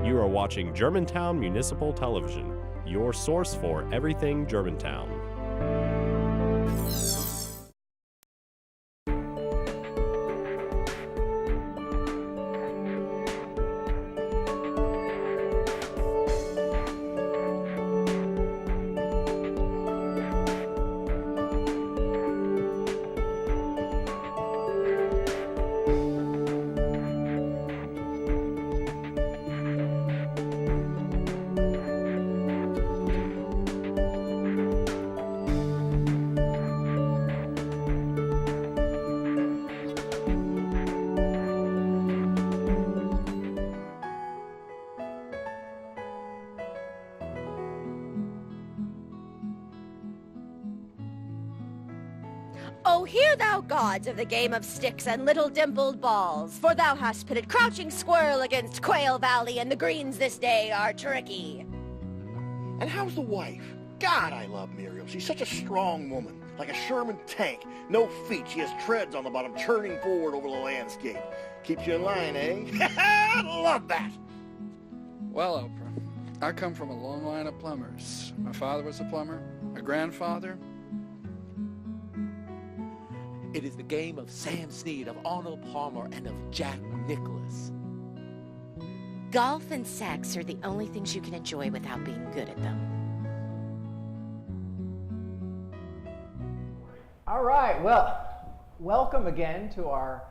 You are watching Germantown Municipal Television, your source for everything Germantown. Oh, hear thou gods of the game of sticks and little dimpled balls, for thou hast pitted crouching squirrel against Quail Valley, and the greens this day are tricky. And how's the wife? God, I love Muriel. She's such a strong woman, like a Sherman tank. No feet, she has treads on the bottom, churning forward over the landscape. Keeps you in line, eh? I love that! Well, Oprah, I come from a long line of plumbers. My father was a plumber, my grandfather. It is the game of Sam Snead, of Arnold Palmer, and of Jack Nicklaus. Golf and sex are the only things you can enjoy without being good at them. All right, well, welcome again to our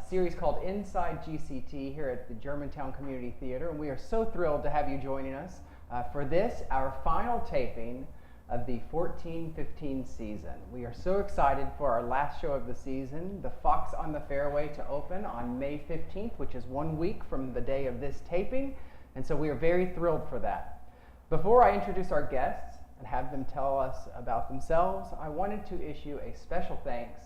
series called Inside GCT here at the Germantown Community Theater, and we are so thrilled to have you joining us for this, our final taping of the 14-15 season. We are so excited for our last show of the season, The Fox on the Fairway, to open on May 15th, which is 1 week from the day of this taping, and so we are very thrilled for that. Before I introduce our guests and have them tell us about themselves, I wanted to issue a special thanks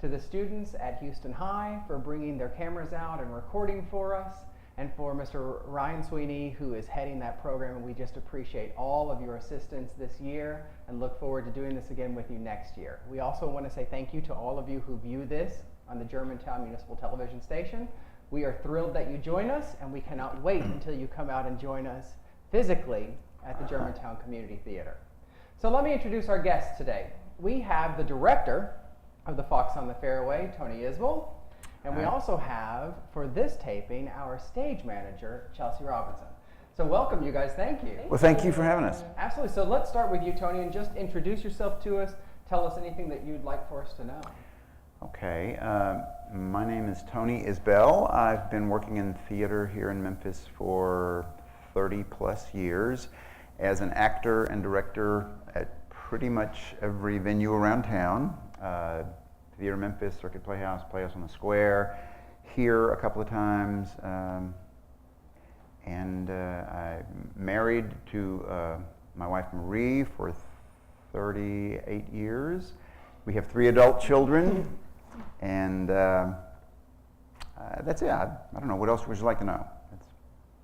to the students at Houston High for bringing their cameras out and recording for us, and for Mr. Ryan Sweeney, who is heading that program. And we just appreciate all of your assistance this year and look forward to doing this again with you next year. We also want to say thank you to all of you who view this on the Germantown Municipal Television Station. We are thrilled that you join us, and we cannot wait until you come out and join us physically at the Germantown Community Theater. So let me introduce our guests today. We have the director of The Fox on the Fairway, Tony Isbell. And we also have, for this taping, our stage manager, Chelsea Robinson. So welcome, you guys. Thank you. Well, thank you for having us. Absolutely. So let's start with you, Tony, and just introduce yourself to us. Tell us anything that you'd like for us to know. Okay. My name is Tony Isbell. I've been working in theater here in Memphis for 30 plus years as an actor and director at pretty much every venue around town. Theater Memphis, Circuit Playhouse, Playhouse on the Square, here a couple of times, and I'm married to my wife Marie for 38 years. We have 3 adult children, and that's it. I don't know, what else would you like to know?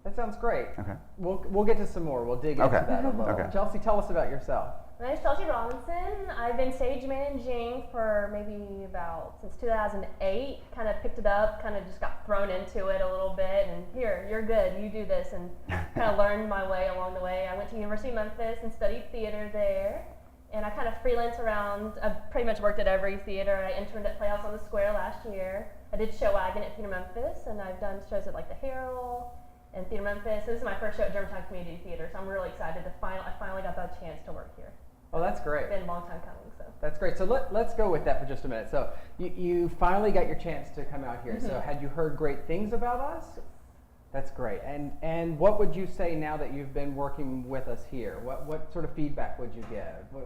That sounds great. Okay. We'll get to some more. We'll dig into that a little. Okay. Chelsea, tell us about yourself. My name is Chelsea Robinson. I've been stage managing for maybe since 2008. Kind of picked it up, kind of just got thrown into it a little bit, and here, you're good, you do this, and kind of learned my way along the way. I went to University of Memphis and studied theater there, and I kind of freelance around. I've pretty much worked at every theater. I interned at Playhouse on the Square last year. I did Show Wagon at Theater Memphis, and I've done shows at like the Herald and Theater Memphis. This is my first show at Germantown Community Theater, so I'm really excited to I finally got that chance to work here. Oh, that's great. It's been a long time coming, so. That's great. So let's go with that for just a minute. So you finally got your chance to come out here. Mm-hmm. So had you heard great things about us? That's great. And what would you say now that you've been working with us here? What sort of feedback would you give?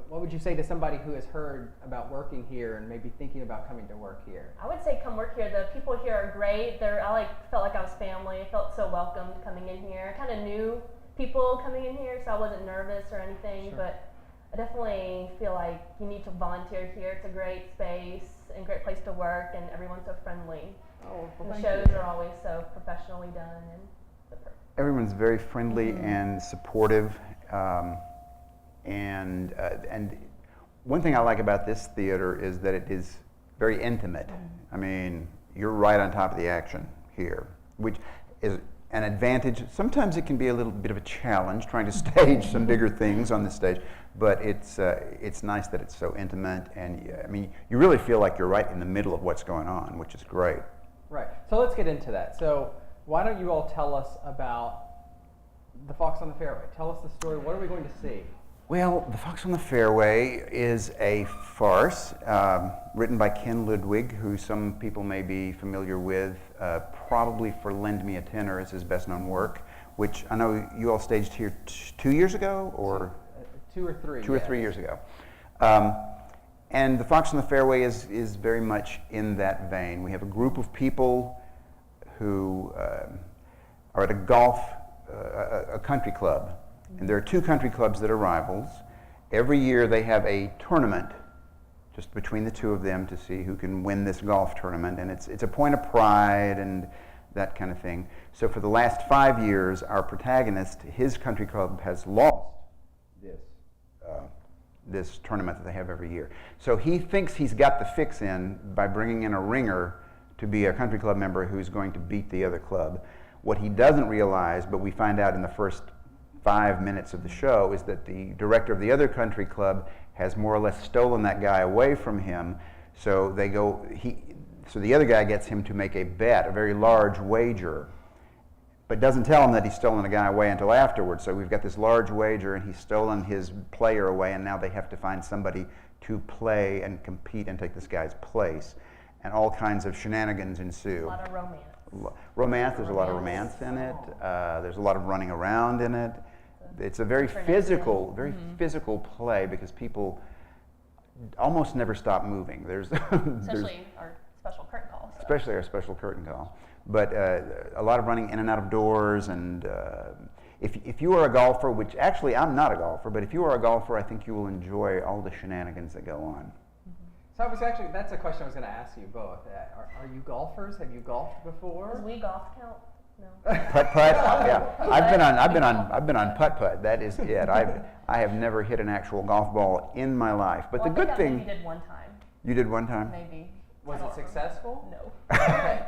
What would you say to somebody who has heard about working here and maybe thinking about coming to work here? I would say come work here. The people here are great. I felt like I was family. I felt so welcomed coming in here. I kind of knew people coming in here, so I wasn't nervous or anything, Sure. But I definitely feel like you need to volunteer here. It's a great space and great place to work, and everyone's so friendly. Oh, well, And the thank shows you. are always so professionally done and super. Everyone's very friendly and supportive, and one thing I like about this theater is that it is very intimate. I mean, you're right on top of the action here, which is an advantage. Sometimes it can be a little bit of a challenge trying to stage some bigger things on the stage, but it's nice that it's so intimate, and I mean, you really feel like you're right in the middle of what's going on, which is great. Right. So let's get into that. So why don't you all tell us about The Fox on the Fairway? Tell us the story. What are we going to see? Well, The Fox on the Fairway is a farce written by Ken Ludwig, who some people may be familiar with, probably for Lend Me a Tenor is his best known work, which I know you all staged here 2 years ago, or 2 or 3. 2 or 3 years ago. And The Fox on the Fairway is very much in that vein. We have a group of people who are at a country club. And there are 2 country clubs that are rivals. Every year they have a tournament just between the 2 of them to see who can win this golf tournament. And it's a point of pride and that kind of thing. So for the last 5 years, our protagonist, his country club has lost this tournament that they have every year. So he thinks he's got the fix in by bringing in a ringer to be a country club member who's going to beat the other club. What he doesn't realize, but we find out in the first 5 minutes of the show, is that the director of the other country club has more or less stolen that guy away from him. So so the other guy gets him to make a bet, a very large wager, but doesn't tell him that he's stolen the guy away until afterwards. So we've got this large wager, and he's stolen his player away, and now they have to find somebody to play and compete and take this guy's place. And all kinds of shenanigans ensue. A lot of romance. There's a lot of romance in it. There's a lot of running around in it. It's a very physical play because people almost never stop moving. Especially our special curtain call. So. Especially our special curtain call. But a lot of running in and out of doors, and if you are a golfer, which actually I'm not a golfer, but if you are a golfer, I think you will enjoy all the shenanigans that go on. So that's a question I was going to ask you both. Are you golfers? Have you golfed before? Does we golf count? No. Putt putt. Yeah, I've been on putt putt. That is it. I have never hit an actual golf ball in my life. But well, the good thing. You did one time. You did one time. Maybe. Was it successful? No.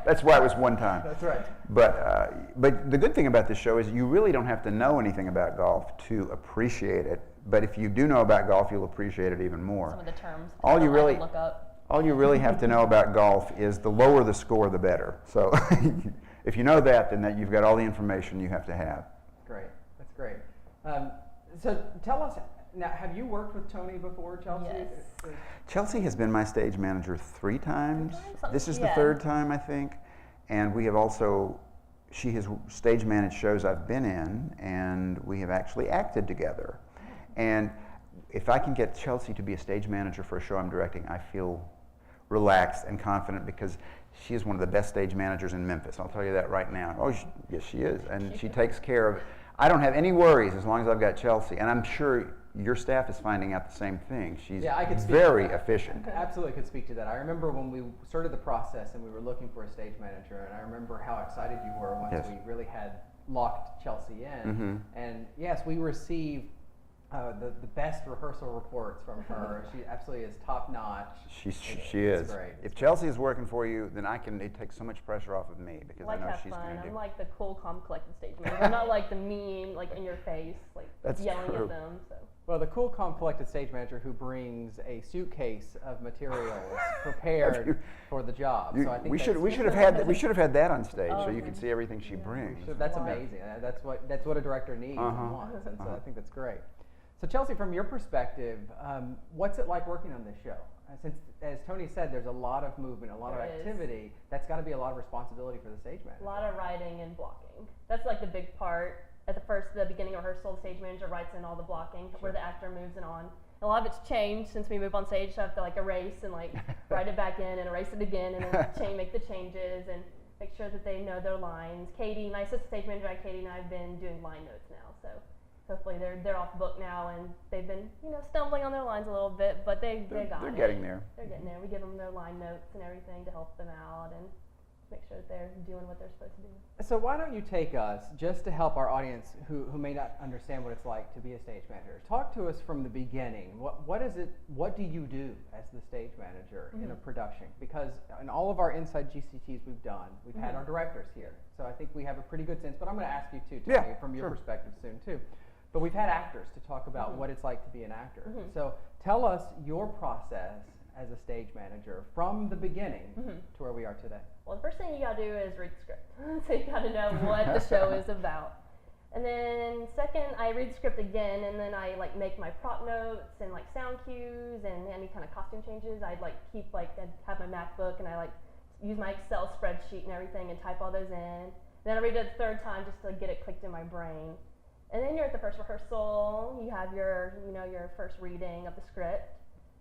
That's why it was one time. That's right. But the good thing about this show is you really don't have to know anything about golf to appreciate it. But if you do know about golf, you'll appreciate it even more. Some of the terms. All you really have to know about golf is the lower the score, the better. So if you know that, then you've got all the information you have to have. Great. That's great. So tell us, now, have you worked with Tony before, Chelsea? Yes. Chelsea has been my stage manager 3 times. This is the 3rd time, I think. And we have also, she has stage managed shows I've been in, and we have actually acted together. And if I can get Chelsea to be a stage manager for a show I'm directing, I feel relaxed and confident because she is one of the best stage managers in Memphis. I'll tell you that right now. Oh, yes, she is. And she takes care of it. I don't have any worries as long as I've got Chelsea. And I'm sure your staff is finding out the same thing. She's very efficient. Absolutely could speak to that. I remember when we started the process and we were looking for a stage manager, and I remember how excited you were once we really had locked Chelsea in. Mm-hmm. And yes, we received the best rehearsal reports from her. She absolutely is top notch. She is. Great. If Chelsea is working for you, then it takes so much pressure off of me because I know she's fun. going to do. I'm like the cool, calm, collected stage manager. I'm not like the mean, like in your face, like yelling at them. So. Well, the cool, calm, collected stage manager who brings a suitcase of materials prepared for the job. So I think we should have had that on stage so you could see everything she brings. That's amazing. That's what a director needs and wants. So I think that's great. So Chelsea, from your perspective, what's it like working on this show? Since, as Tony said, there's a lot of movement, a lot of activity. That's got to be a lot of responsibility for the stage manager. A lot of writing and blocking. That's like the big part. At the beginning of rehearsal, the stage manager writes in all the blocking where the actor moves it on. And a lot of it's changed since we move on stage, so I have to like erase and like write it back in and erase it again and then make the changes and make sure that they know their lines. Katie, my assistant stage manager, Katie, and I have been doing line notes now, so hopefully they're off the book now and they've been stumbling on their lines a little bit, but they're getting there. They're getting there. We give them their line notes and everything to help them out, and make sure that they're doing what they're supposed to do. So why don't you take us, just to help our audience who may not understand what it's like to be a stage manager, talk to us from the beginning. What is it? What do you do as the stage manager in a production? Because in all of our Inside GCTs we've done, we've had our directors here. So I think we have a pretty good sense, but I'm going to ask you too, Tony, from your perspective soon too. But we've had actors to talk about what it's like to be an actor. So tell us your process as a stage manager from the beginning to where we are today. Well, the first thing you gotta do is read the script. So you gotta know what the show is about. And then second, I read the script again, and then I like make my prop notes and like sound cues and any kind of costume changes. I'd like keep like, I'd have my MacBook and I like use my Excel spreadsheet and everything and type all those in. And then I read it the third time just to get it clicked in my brain. And then you're at the first rehearsal, you have your, your first reading of the script.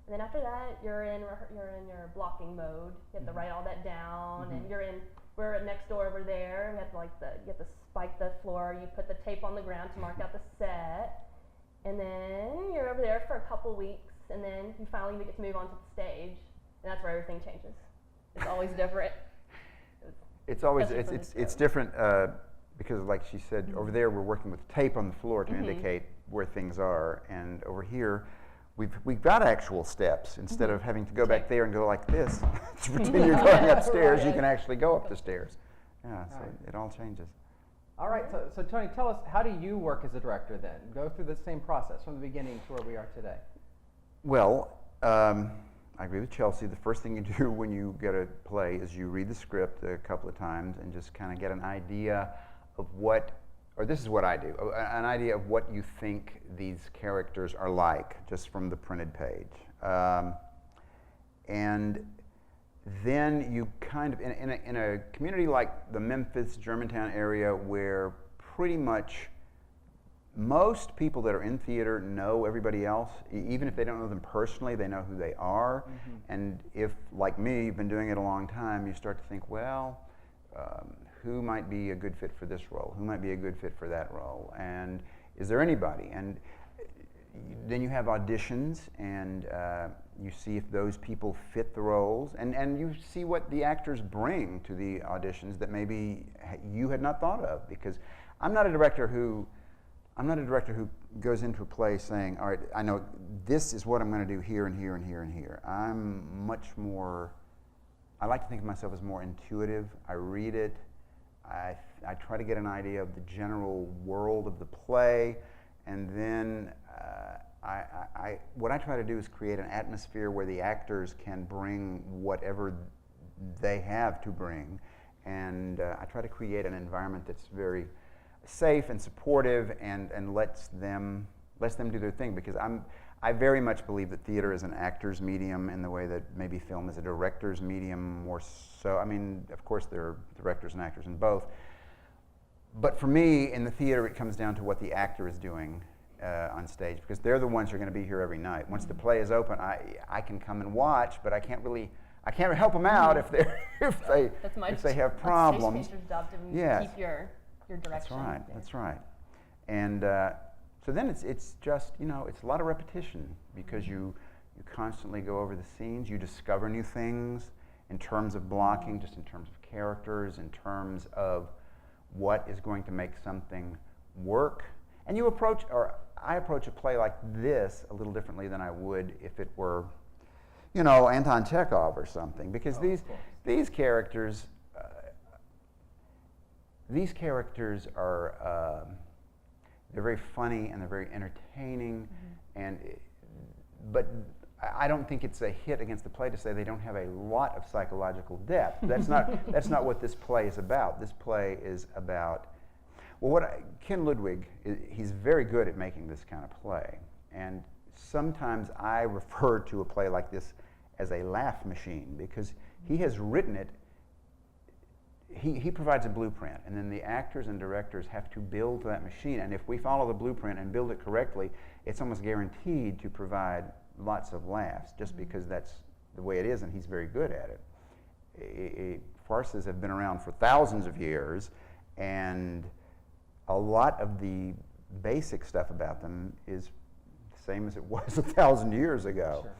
And then after that, you're in your blocking mode. You have to write all that down, and we're next door over there. We have to you have to spike the floor. You put the tape on the ground to mark out the set, and then you're over there for a couple weeks, and then you finally get to move on to the stage, and that's where everything changes. It's always different. It's different because, like she said, over there we're working with tape on the floor to indicate where things are, and over here. We've got actual steps. Instead of having to go back there and go like this to pretend you're going upstairs, you can actually go up the stairs. Yeah, so it all changes. All right, so Tony, tell us, how do you work as a director then? Go through the same process from the beginning to where we are today. Well, I agree with Chelsea. The first thing you do when you get a play is you read the script a couple of times and just kind of get an idea of or this is what I do, an idea of what you think these characters are like, just from the printed page. And then you kind of, in a community like the Memphis, Germantown area, where pretty much most people that are in theater know everybody else. Even if they don't know them personally, they know who they are. And if, like me, you've been doing it a long time, you start to think, well, who might be a good fit for this role? Who might be a good fit for that role? And is there anybody? And then you have auditions, and you see if those people fit the roles, and you see what the actors bring to the auditions that maybe you had not thought of. Because I'm not a director who goes into a play saying, all right, I know this is what I'm going to do here and here and here and here. I'm much more. I like to think of myself as more intuitive. I read it. I try to get an idea of the general world of the play, and then what I try to do is create an atmosphere where the actors can bring whatever they have to bring, and I try to create an environment that's very safe and supportive and lets them do their thing, because I very much believe that theater is an actor's medium in the way that maybe film is a director's medium more so. I mean, of course there are directors and actors in both. But for me, in the theater, it comes down to what the actor is doing on stage, because they're the ones who are going to be here every night. Once the play is open, I can come and watch, but I can't help them out if they have problems. That's my job to keep your direction. That's right. And so then it's just, it's a lot of repetition, because you constantly go over the scenes, you discover new things in terms of blocking, just in terms of characters, in terms of what is going to make something work. And I approach a play like this a little differently than I would if it were, Anton Chekhov or something, because these characters are they're very funny and they're very entertaining, but I don't think it's a hit against the play to say they don't have a lot of psychological depth. That's not what this play is about. This play is about, Ken Ludwig, he's very good at making this kind of play, and sometimes I refer to a play like this as a laugh machine, because he has written it. He provides a blueprint, and then the actors and directors have to build that machine. And if we follow the blueprint and build it correctly, it's almost guaranteed to provide lots of laughs, just because that's the way it is, and he's very good at it. Farces have been around for thousands of years, and a lot of the basic stuff about them is the same as it was 1,000 years ago. Sure.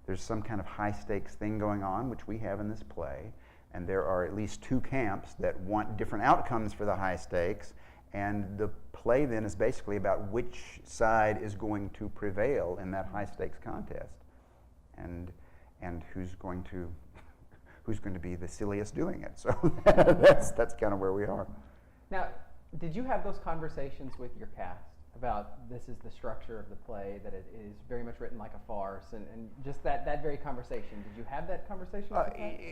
There's some kind of high stakes thing going on, which we have in this play. and there are at least two camps that want different outcomes for the high stakes, and the play then is basically about which side is going to prevail in that high stakes contest, and who's going to be the silliest doing it. So that's kind of where we are. Now, did you have those conversations with your cast about this is the structure of the play, that it is very much written like a farce, and just that very conversation? Did you have that conversation with the cast?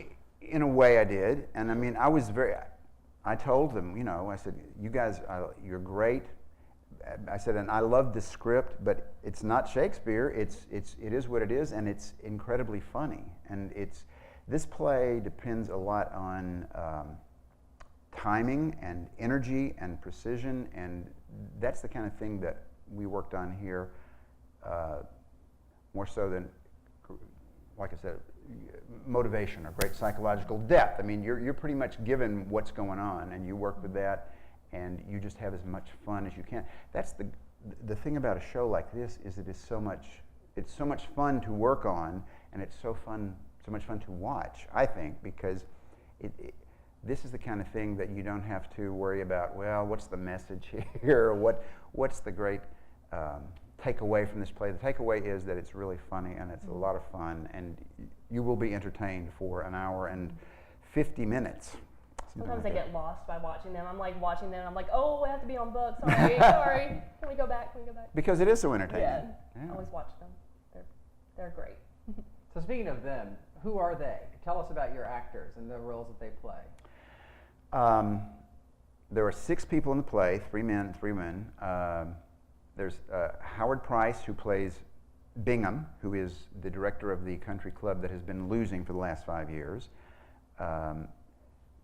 In a way I did, and I mean, I told them, you know, I said, you guys, you're great. I said, and I love the script, but it's not Shakespeare. It is what it is, and it's incredibly funny. And this play depends a lot on timing and energy and precision, and that's the kind of thing that we worked on here, more so than, like I said, motivation or great psychological depth. I mean, you're pretty much given what's going on, and you work with that, and you just have as much fun as you can. That's the thing about a show like this, is it's so much fun to work on, and it's so much fun to watch, I think, because this is the kind of thing that you don't have to worry about, well, what's the message here, or what's the great takeaway from this play. The takeaway is that it's really funny, and it's a lot of fun, and you will be entertained for an hour and 50 minutes. Sometimes I get lost by watching them. I'm like watching them, and I'm like, oh, I have to be on book. Sorry. Can we go back? Because it is so entertaining. Yeah. I always watch them. They're great. So speaking of them, who are they? Tell us about your actors and the roles that they play. There are 6 people in the play, 3 men, 3 women. There's Howard Price, who plays Bingham, who is the director of the country club that has been losing for the last 5 years.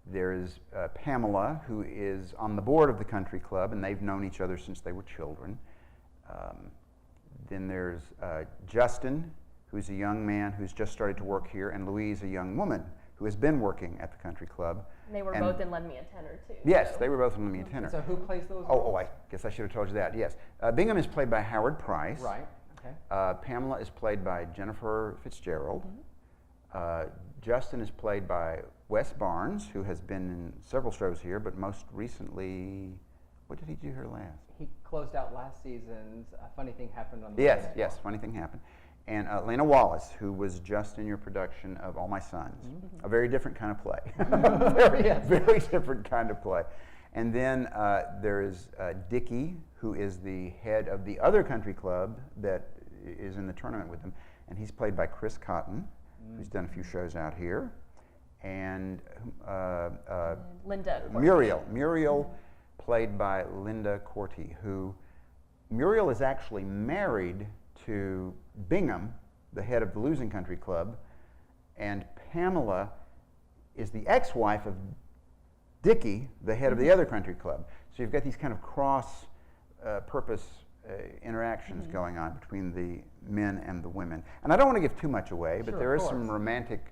There's Pamela, who is on the board of the country club, and they've known each other since they were children. Then there's Justin, who's a young man who's just started to work here, and Louise, a young woman who has been working at the country club. And they were both in Lend Me a Tenor, too. Yes, so. they were both in Lend Me a Tenor. So who plays those roles? Oh, I guess I should have told you that, yes. Bingham is played by Howard Price. Right, okay. Pamela is played by Jennifer Fitzgerald. Justin is played by Wes Barnes, who has been in several shows here, but most recently, what did he do here last? He closed out last season's Funny Thing Happened on the Yes, Funny Thing Happened. And Lena Wallace, who was just in your production of All My Sons. A very different kind of play. very different kind of play. And then there is Dickie, who is the head of the other country club that is in the tournament with them. And he's played by Chris Cotton, who's done a few shows out here. And Linda Corti. Muriel, played by Linda Corti, who Muriel is actually married to Bingham, the head of the losing country club, and Pamela is the ex-wife of Dickie, the head of the other country club. So you've got these kind of cross-purpose interactions going on between the men and the women. And I don't want to give too much away, but there is some romantic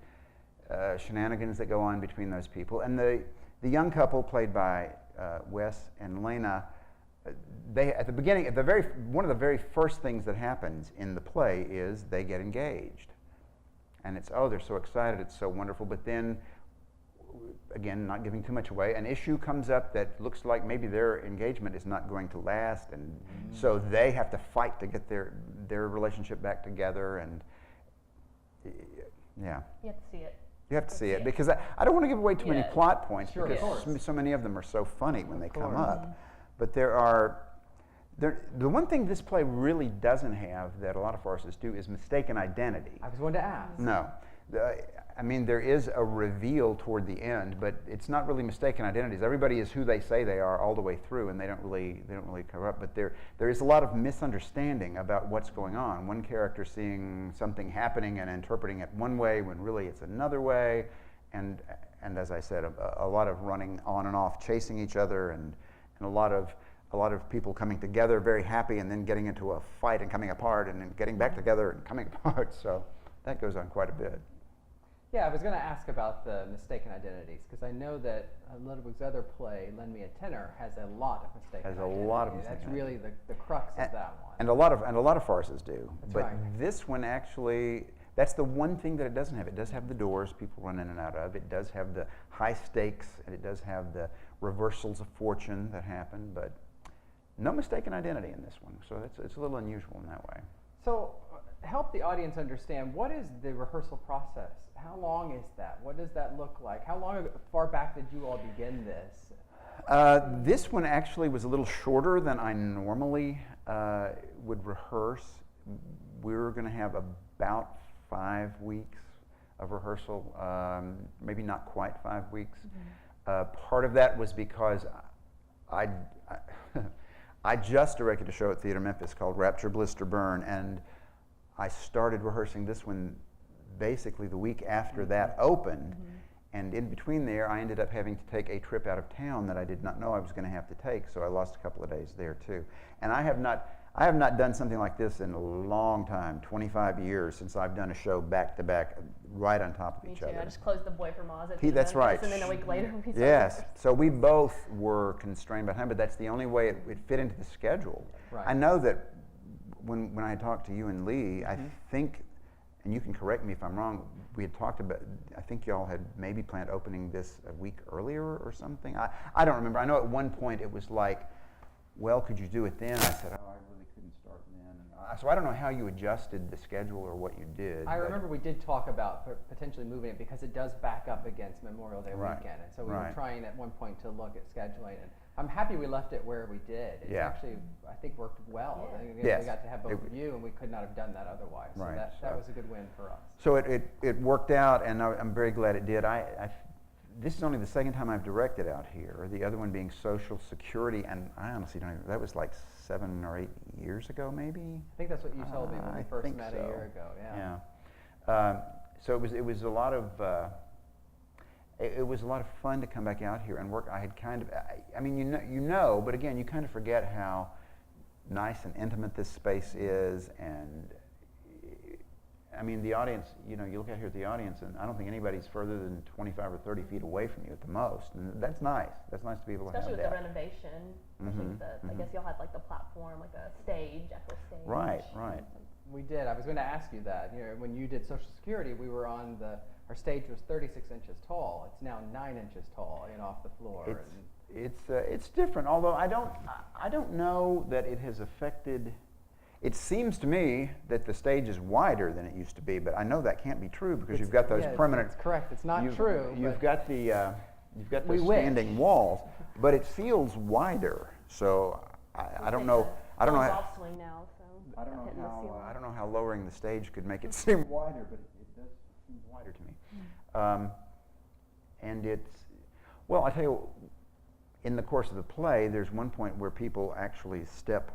shenanigans that go on between those people. And the young couple, played by Wes and Lena, they at the beginning, one of the very first things that happens in the play is they get engaged, and it's they're so excited, it's so wonderful. But then, again, not giving too much away, an issue comes up that looks like maybe their engagement is not going to last, and so they have to fight to get their relationship back together. And yeah, you have to see it. You have to see it, because I don't want to give away too many plot points, Sure, because so many of them are so funny when they come up. But the one thing this play really doesn't have that a lot of farces do is mistaken identity. I was going to ask. No. I mean, there is a reveal toward the end, but it's not really mistaken identities. Everybody is who they say they are all the way through, and they don't really cover up. But there is a lot of misunderstanding about what's going on. One character seeing something happening and interpreting it one way when really it's another way, and as I said, a lot of running on and off, chasing each other, and a lot of people coming together very happy and then getting into a fight and coming apart and then getting back together and coming apart. So that goes on quite a bit. Yeah, I was going to ask about the mistaken identities, because I know that Ludwig's other play, Lend Me a Tenor, has a lot of mistaken identities. That's really the crux of that one. And a lot of farces do. That's but right. this one actually, That's the one thing that it doesn't have. It does have the doors people run in and out of. It does have the high stakes, and it does have the reversals of fortune that happen, but no mistaken identity in this one. So it's a little unusual in that way. So help the audience understand, what is the rehearsal process? How long is that? What does that look like? How far back did you all begin this? This one actually was a little shorter than I normally would rehearse. We're going to have about 5 weeks of rehearsal, maybe not quite 5 weeks. Part of that was because I just directed a show at Theater Memphis called Rapture, Blister, Burn, and I started rehearsing this one basically the week after that opened. And in between there, I ended up having to take a trip out of town that I did not know I was going to have to take, so I lost a couple of days there too. And I have not done something like this in a long time, 25 years since I've done a show back to back, right on top of each other. I just closed The Boy from Oz at That's right. and then a week later we Yes, so we both were constrained by time, but that's the only way it fit into the schedule. Right. I know that when I talked to you and Lee, I think, and you can correct me if I'm wrong, we had talked about, I think y'all had maybe planned opening this a week earlier or something. I don't remember. I know at one point it was like, well, could you do it then? I said, oh, I really couldn't start then. So I don't know how you adjusted the schedule or what you did. I remember we did talk about potentially moving it because it does back up against Memorial Day Right. weekend. And so we Right. were trying at one point to look at scheduling. And I'm happy we left it where we did. It Yeah. actually, I think, worked well. Yeah. I think Yes. We got to have both It- of you, and we could not have done that otherwise. So Right. that So- was a good win for us. So it worked out, and I'm very glad it did. This is only the second time I've directed out here, the other one being Social Security, and I honestly don't even, that was like 7 or 8 years ago, maybe? I think that's what you told me when we I first think met so. a year ago. Yeah. So it was a lot of it was a lot of fun to come back out here and work. I had kind of, I mean, you know, but again, you kind of forget how nice and intimate this space is, and I mean, the audience, you know, you look out here at the audience, and I don't think anybody's further than 25 or 30 feet away from you at the most, and that's nice. That's nice to be able to Especially have with that. the renovation, especially with the, I guess y'all had like the platform, like a stage, actual stage. Right, right. We did. I was going to ask you that. You know, when you did Social Security, we were on our stage was 36 inches tall. It's now 9 inches tall, you know, off the floor. It's different. Although I don't know that it has affected. It seems to me that the stage is wider than it used to be, but I know that can't be true because you've got those permanent. It's correct. It's not true. You've got those We standing walls, but it feels wider. So I don't know. I don't know. Golf swing now, so I don't know hitting the how. ceiling. I don't know how lowering the stage could make it seem wider, but it does seem wider to me. And it's, well, I tell you, in the course of the play, there's one point where people actually step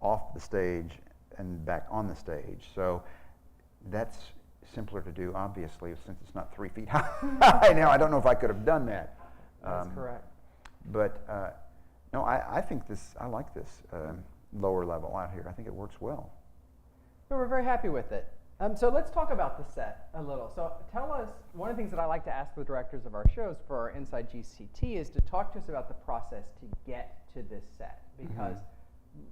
off the stage and back on the stage. So that's simpler to do, obviously, since it's not 3 feet high. Now, I don't know if I could have done that. That's correct. But no, I think I like this lower level out here. I think it works well. So we're very happy with it. So let's talk about the set a little. So tell us, one of the things that I like to ask the directors of our shows for our Inside GCT is to talk to us about the process to get to this set. Because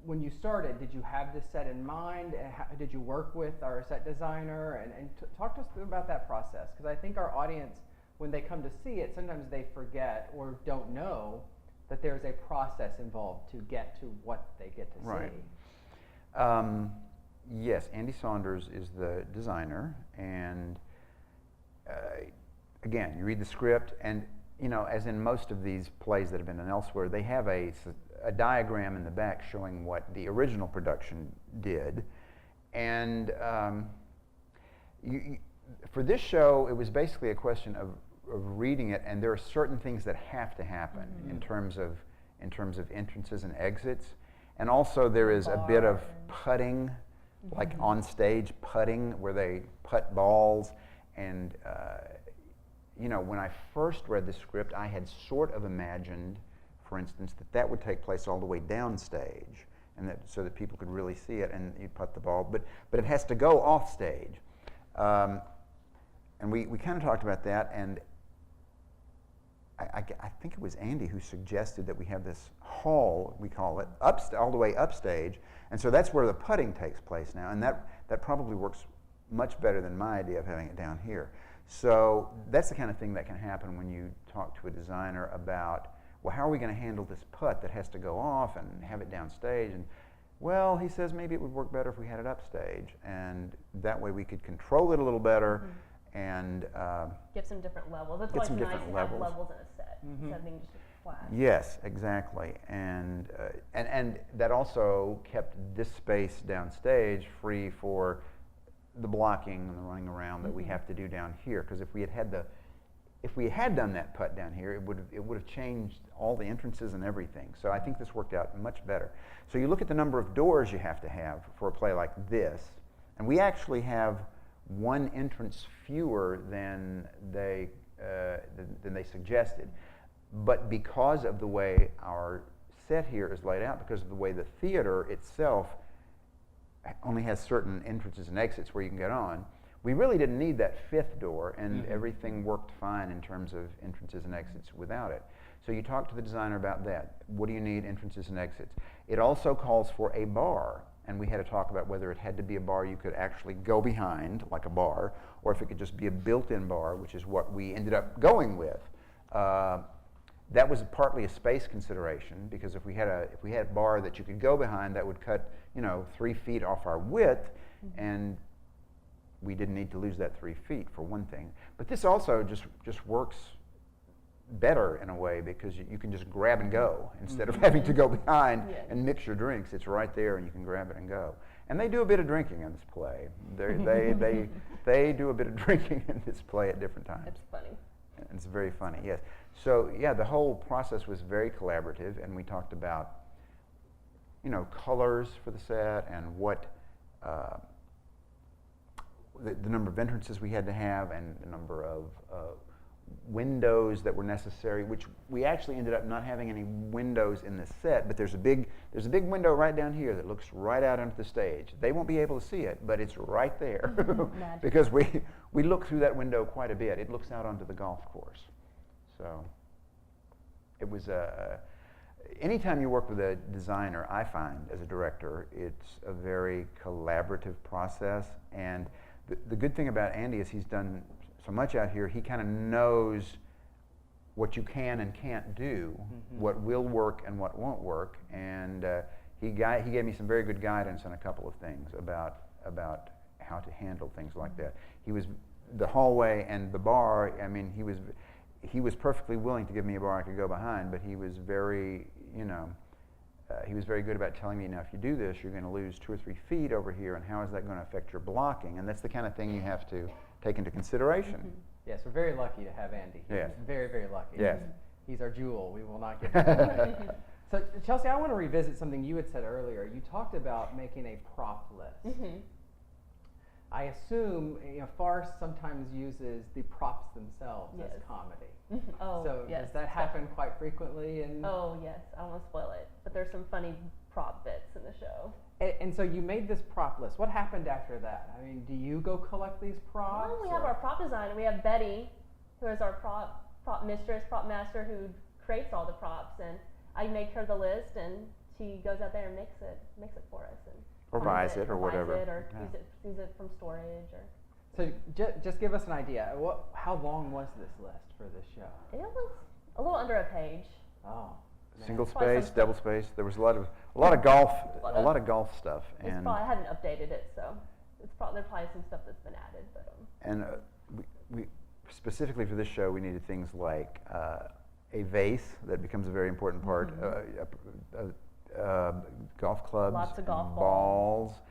when you started, did you have this set in mind? Did you work with our set designer? And talk to us about that process. Because I think our audience, when they come to see it, sometimes they forget or don't know that there's a process involved to get to what they get to see. Yes, Andy Saunders is the designer, and again, you read the script, and you know, as in most of these plays that have been done elsewhere, they have a diagram in the back showing what the original production did, and for this show, it was basically a question of reading it, and there are certain things that have to happen in terms of entrances and exits, and also there is a bit of putting. Like on stage putting, where they putt balls, and you know, when I first read the script, I had sort of imagined, for instance, that would take place all the way down stage, and so that people could really see it, and you putt the ball, but it has to go off stage, and we kind of talked about that, and I think it was Andy who suggested that we have this hall, we call it, all the way upstage, and so that's where the putting takes place now, and that probably works much better than my idea of having it down here. So that's the kind of thing that can happen when you talk to a designer about, well, how are we going to handle this putt that has to go off and have it downstage? And well, he says maybe it would work better if we had it upstage, and that way we could control it a little better and give some different levels. That's get why it's some nice different to have levels in a set instead of being just flat. Yes, exactly, and that also kept this space downstage free for the blocking and the running around that we have to do down here. Because if we had done that putt down here, it would have changed all the entrances and everything. So I think this worked out much better. So you look at the number of doors you have to have for a play like this, and we actually have one entrance fewer than they suggested. But because of the way our set here is laid out, because of the way the theater itself only has certain entrances and exits where you can get on, we really didn't need that fifth door, and everything worked fine in terms of entrances and exits without it. So you talk to the designer about that. What do you need, entrances and exits? It also calls for a bar, and we had to talk about whether it had to be a bar you could actually go behind, like a bar, or if it could just be a built-in bar, which is what we ended up going with. That was partly a space consideration, because if we had a bar that you could go behind, that would cut 3 feet off our width, and we didn't need to lose that 3 feet for one thing. But this also just works better in a way, because you can just grab and go instead of having to go behind and mix your drinks. It's right there, and you can grab it and go. And they do a bit of drinking in this play. They do a bit of drinking in this play at different times. It's funny. It's very funny, yes. So yeah, the whole process was very collaborative, and we talked about, colors for the set and what the number of entrances we had to have, and the number of windows that were necessary, which we actually ended up not having any windows in the set, but there's a big window right down here that looks right out onto the stage. They won't be able to see it, but it's right there because we look through that window quite a bit. It looks out onto the golf course. So it was anytime you work with a designer, I find as a director, it's a very collaborative process. And the good thing about Andy is he's done so much out here, he kind of knows what you can and can't do, what will work and what won't work, and he gave me some very good guidance on a couple of things about how to handle things like that. He was the hallway and the bar. I mean, he was perfectly willing to give me a bar I could go behind, but he was very he was very good about telling me, now if you do this, you're going to lose 2 or 3 feet over here, and how is that going to affect your blocking? And that's the kind of thing you have to take into consideration. Yes, we're very lucky to have Andy. Yes. Very, very lucky. Yes. He's our jewel. We will not give him away. So, Chelsea, I want to revisit something you had said earlier. You talked about making a prop list. I assume farce sometimes uses the props themselves as comedy. So does that happen quite frequently? Oh yes, I won't spoil it, but there's some funny prop bits in the show. And so you made this prop list. What happened after that? I mean, do you go collect these props? Well, we have our prop designer. We have Betty, who is our prop mistress, prop master, who creates all the props, and I make her the list, and she goes out there and makes it for us, and or buys it, or whatever, or uses it from storage, or. So just give us an idea. How long was this list for this show? It was a little under a page. Oh. Man. Single space, double space. There was a lot of golf stuff, and I haven't updated it, so there's probably some stuff that's been added. But and we specifically for this show, we needed things like a vase that becomes a very important part, golf clubs, lots of golf balls,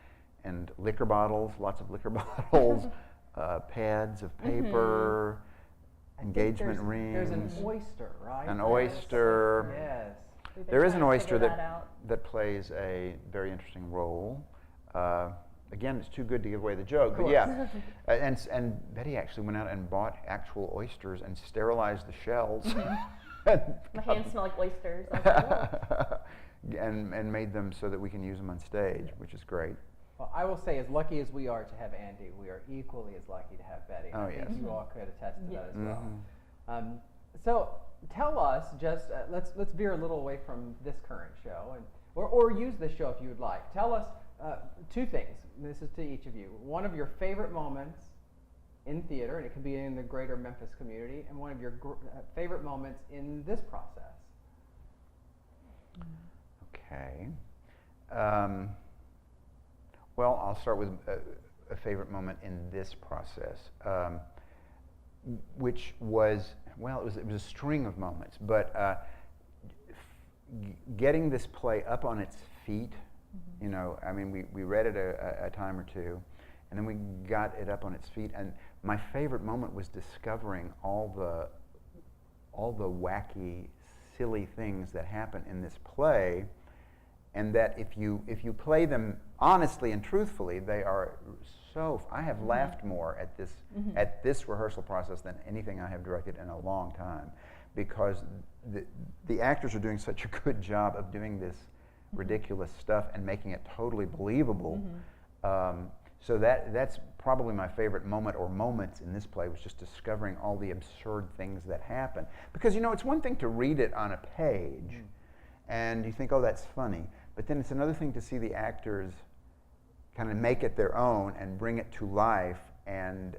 and liquor bottles, lots of liquor bottles, pads of paper. Engagement rings. There's an oyster, right? An oyster. Yes. There is an oyster that plays a very interesting role. Again, it's too good to give away the joke, but yeah. And Betty actually went out and bought actual oysters and sterilized the shells. My hands smell like oysters. I was like, and made them so that we can use them on stage, which is great. Well, I will say, as lucky as we are to have Andy, we are equally as lucky to have Betty. Oh, I think you all could attest to that as well. So tell us, just let's veer a little away from this current show, or use this show if you would like. Tell us two things. This is to each of you. One of your favorite moments in theater, and it could be in the greater Memphis community, and one of your favorite moments in this process. Okay. Well, I'll start with a favorite moment in this process, which was, well, it was a string of moments, but getting this play up on its feet, you know, I mean, we read it a time or two, and then we got it up on its feet, and my favorite moment was discovering all the wacky, silly things that happen in this play, and that if you play them honestly and truthfully, they are so. I have laughed more at this rehearsal process than anything I have directed in a long time, because the actors are doing such a good job of doing this ridiculous stuff and making it totally believable. So that's probably my favorite moment or moments in this play, was just discovering all the absurd things that happen. Because, you know, it's one thing to read it on a page and you think, oh, that's funny. But then it's another thing to see the actors kind of make it their own and bring it to life. And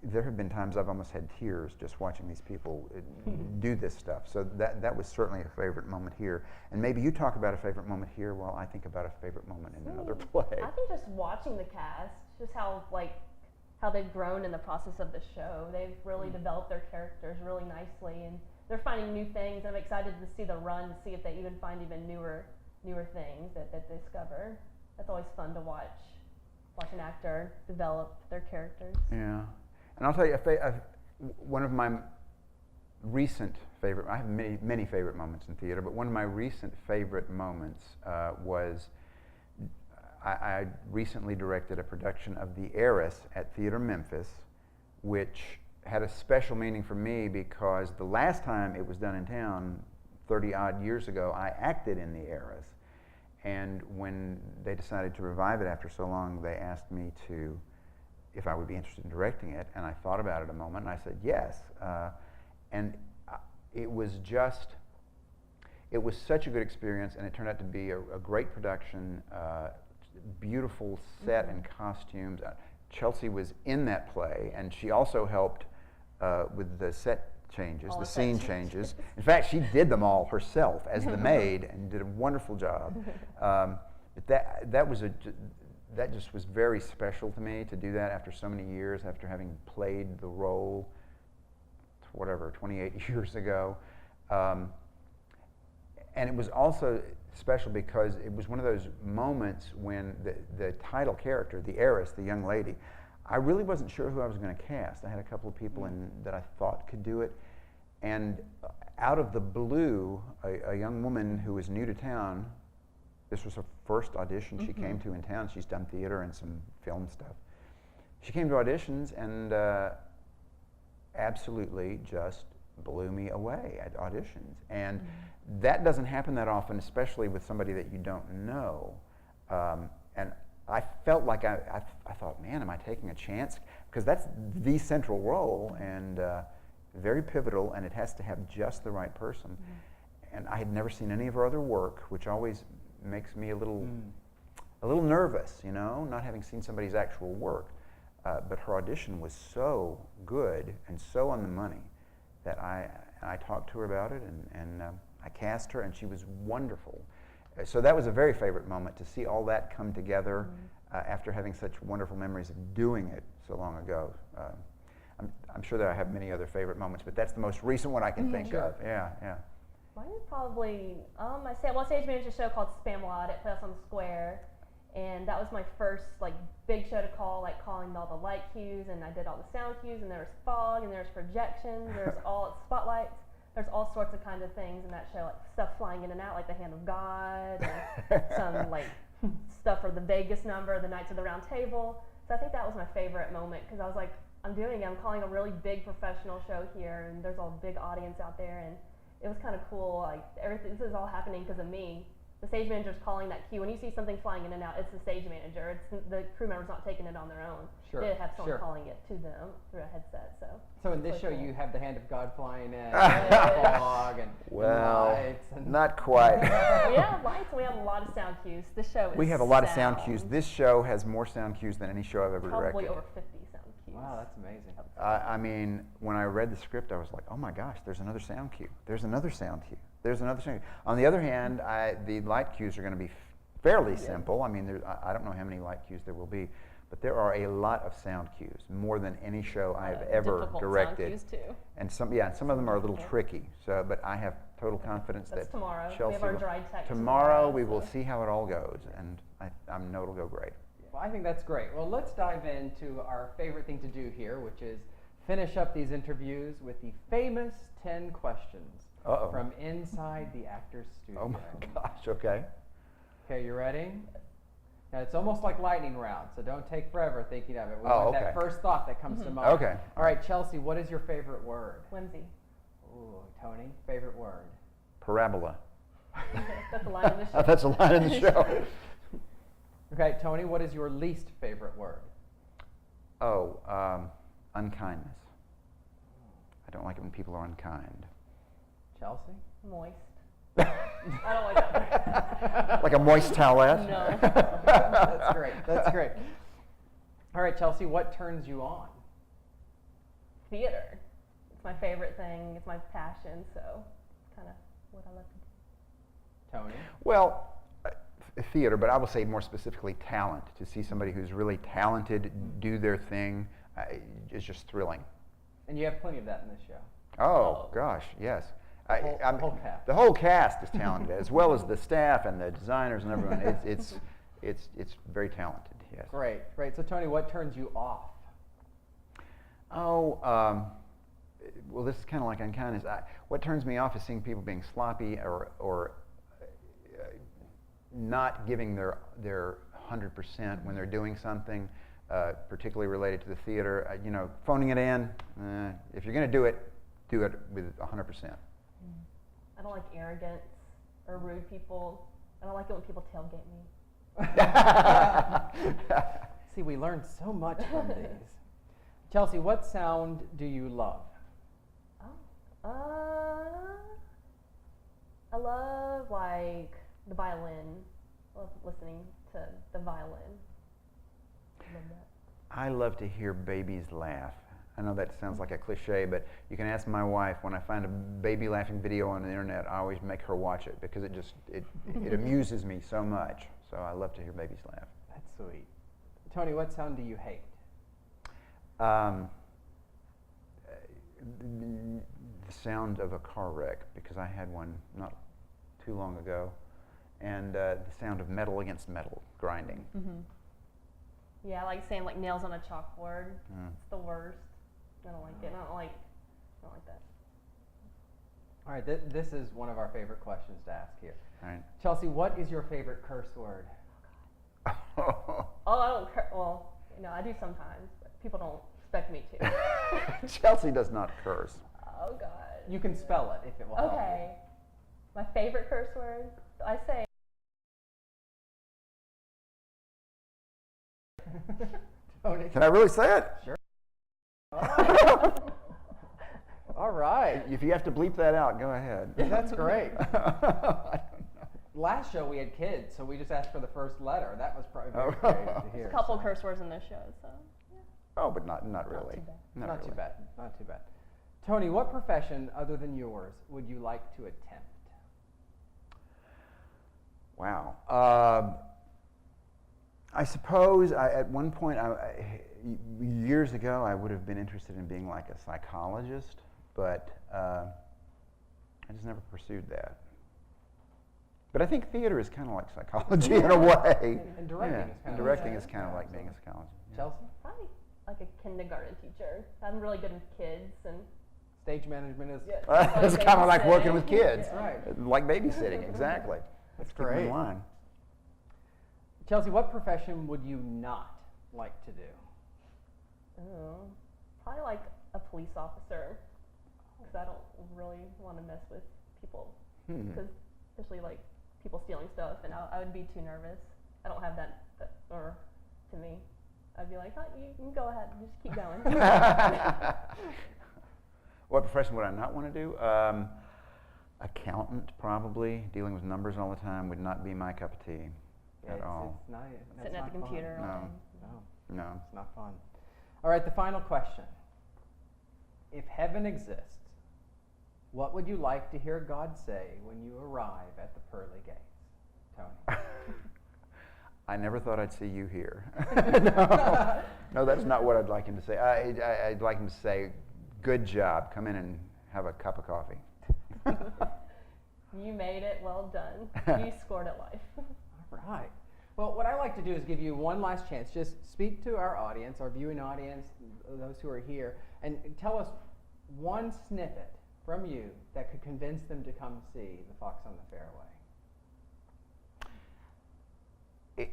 there have been times I've almost had tears just watching these people do this stuff. So that was certainly a favorite moment here. And maybe you talk about a favorite moment here while I think about a favorite moment in another play. I think just watching the cast, just how they've grown in the process of the show. They've really developed their characters really nicely, and they're finding new things. I'm excited to see the run, to see if they even find even newer things that they discover. That's always fun to watch an actor develop their characters. Yeah. And I'll tell you, one of my recent favorite, I have many favorite moments in theater, but one of my recent favorite moments was I recently directed a production of The Heiress at Theater Memphis, which had a special meaning for me because the last time it was done in town, 30-odd years ago, I acted in The Heiress. And when they decided to revive it after so long, they asked me if I would be interested in directing it, and I thought about it a moment, and I said yes. And it was such a good experience, and it turned out to be a great production, beautiful set and costumes. Chelsea was in that play, and she also helped with the set changes, the scene changes. In fact, she did them all herself as the maid and did a wonderful job. But that just was very special to me to do that after so many years, after having played the role, 28 years ago. And it was also special because it was one of those moments when the title character, the heiress, the young lady, I really wasn't sure who I was going to cast. I had a couple of people that I thought could do it. And out of the blue, a young woman who was new to town, this was her first audition she came to in town. She's done theater and some film stuff. She came to auditions and absolutely just blew me away at auditions. And that doesn't happen that often, especially with somebody that you don't know. And I felt like I thought, man, am I taking a chance? Because that's the central role and very pivotal, and it has to have just the right person. And I had never seen any of her other work, which always makes me a little nervous, you know, not having seen somebody's actual work. But her audition was so good and so on the money that I talked to her about it, and I cast her, and she was wonderful. So that was a very favorite moment, to see all that come together after having such wonderful memories of doing it so long ago. I'm sure that I have many other favorite moments, but that's the most recent one I can think of. Yeah. Mine is probably, I stage managed a show called Spamalot at Place on the Square, and that was my first big show to call, calling all the light cues, and I did all the sound cues, and there was fog, and there was projections, there's all spotlights, there's all sorts of kinds of things in that show, stuff flying in and out, like the hand of God, and some stuff for the Vegas number, the Knights of the Round Table. So I think that was my favorite moment, because I was like, I'm calling a really big professional show here, and there's a big audience out there, and it was kind of cool. This is all happening because of me. The stage manager's calling that cue. When you see something flying in and out, it's the stage manager. It's the crew members not taking it on their own. Sure. They have someone calling it to them through a headset. So in this show, you have the hand of God flying in, and fog, and lights. And not quite. We have lights. We have lot of sound cues. This show is We have a lot of sound cues. This show has more sound cues than any show I've ever Probably directed. over 50 sound cues. Wow, that's amazing. I mean, when I read the script, I was like, oh my gosh, there's another sound cue. There's another sound cue. There's another sound cue. On the other hand, the light cues are going to be fairly simple. I mean, I don't know how many light cues there will be, but there are a lot of sound cues, more than any show I've ever directed. Sound cues too. And some of them are a little tricky. So, but I have total confidence That's that tomorrow. Chelsea We have our will- dry tech tomorrow we so. will see how it all goes, and I know it'll go great. Well, I think that's great. Well, let's dive into our favorite thing to do here, which is finish up these interviews with the famous 10 questions from inside the actor's studio. Oh my gosh, okay. Okay, you ready? Now, it's almost like lightning round, so don't take forever thinking of it. We Oh, want okay. that first thought that comes to mind. Okay. All right, Chelsea, what is your favorite word? Whimsy. Ooh, Tony, favorite word? Parabola. That's a line in the show. That's a line in the show. Okay, Tony, what is your least favorite word? Oh, unkindness. I don't like it when people are unkind. Chelsea? Moist. I don't like that. Like a moist towelette? No. That's great. That's great. All right, Chelsea, what turns you on? Theater. It's my favorite thing. It's my passion, so it's kind of what I love to do. Tony? Well, theater, but I will say more specifically talent. To see somebody who's really talented do their thing is just thrilling. And you have plenty of that in this show. Oh, gosh, yes. The whole cast. The whole cast is talented, as well as the staff and the designers and everyone. It's very talented, yes. Great, great. So, Tony, what turns you off? Oh, well, this is kind of like unkindness. What turns me off is seeing people being sloppy or not giving their 100% when they're doing something, particularly related to the theater. Phoning it in. If you're going to do it with 100%. I don't like arrogance or rude people. I don't like it when people tailgate me. See, we learned so much from these. Chelsea, what sound do you love? I love like the violin. I love listening to the violin. I love that. I love to hear babies laugh. I know that sounds like a cliche, but you can ask my wife. When I find a baby laughing video on the internet, I always make her watch it because it amuses me so much. So I love to hear babies laugh. That's sweet. Tony, what sound do you hate? The sound of a car wreck, because I had one not too long ago, and the sound of metal against metal grinding. Yeah, I like saying like nails on a chalkboard. It's the worst. I don't like it. I don't like that. All right, this is one of our favorite questions to ask here. All right. Chelsea, what is your favorite curse word? Oh, I don't. Well, I do sometimes, but people don't expect me to. Chelsea does not curse. Oh God. You can spell it if it will help. Okay. My favorite curse word. I say. Tony. Can I really say it? Sure. All right. If you have to bleep that out, go ahead. That's great. I don't know. Last show we had kids, so we just asked for the first letter. That was probably very great to hear. There's a couple curse words in this show, so. Yeah. Oh, but not really. Not really. too bad. Not too bad. Tony, what profession other than yours would you like to attempt? Wow. I suppose at one point, years ago, I would have been interested in being like a psychologist, but I just never pursued that. But I think theater is kind of like psychology in a way. And directing is kind of like being a psychologist. Yeah. Chelsea? Probably like a kindergarten teacher. I'm really good with kids and. Stage management is. Yeah, It's kind of like working with kids. Yeah. Right. Like babysitting, exactly. That's Keep them great. in line. Chelsea, what profession would you not like to do? Probably like a police officer, because I don't really want to mess with people, because especially like people stealing stuff, and I would be too nervous. I don't have that or to me, I'd be like, you can go ahead, just keep going. What profession would I not want to do? accountant, probably. Dealing with numbers all the time would not be my cup of tea at all. It's not, Sitting at the computer all day. No, it's not fun. All right, the final question. If heaven exists, what would you like to hear God say when you arrive at the pearly gates? Tony. I never thought I'd see you here. No, that's not what I'd like him to say. I'd like him to say, good job. Come in and have a cup of coffee. You made it. Well done. You scored at life. All right. Well, what I like to do is give you one last chance. Just speak to our audience, our viewing audience, those who are here, and tell us one snippet from you that could convince them to come see the Fox on the Fairway.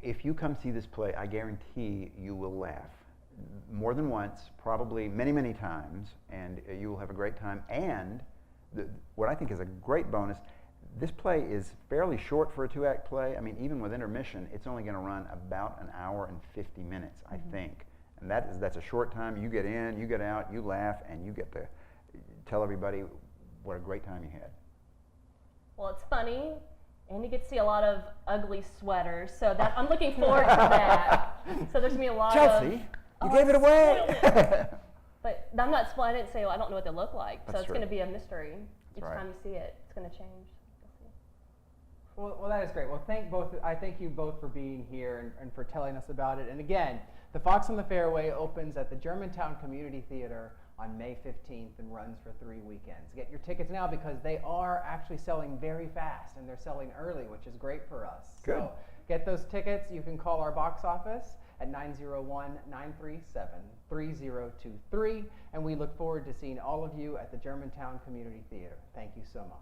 If you come see this play, I guarantee you will laugh. More than once, probably many, many times, and you will have a great time. And what I think is a great bonus, this play is fairly short for a 2-act play. I mean, even with intermission, it's only going to run about an hour and 50 minutes, I think. And that's a short time. You get in, you get out, you laugh, and you get to tell everybody what a great time you had. Well, it's funny, and you get to see a lot of ugly sweaters, so that I'm looking forward to that. So there's going to be a lot Chelsea, you gave it away! But I'm not spoiling it and say, well, I don't know what they look like. That's so it's true. going to be a mystery. Each right. time you see it, it's going to change. Well, that is great. Well, I thank you both for being here and for telling us about it. And again, the Fox on the Fairway opens at the Germantown Community Theater on May 15th and runs for 3 weekends. Get your tickets now because they are actually selling very fast and they're selling early, which is great for us. Good. So get those tickets. You can call our box office at 901-937-3023, and we look forward to seeing all of you at the Germantown Community Theater. Thank you so much.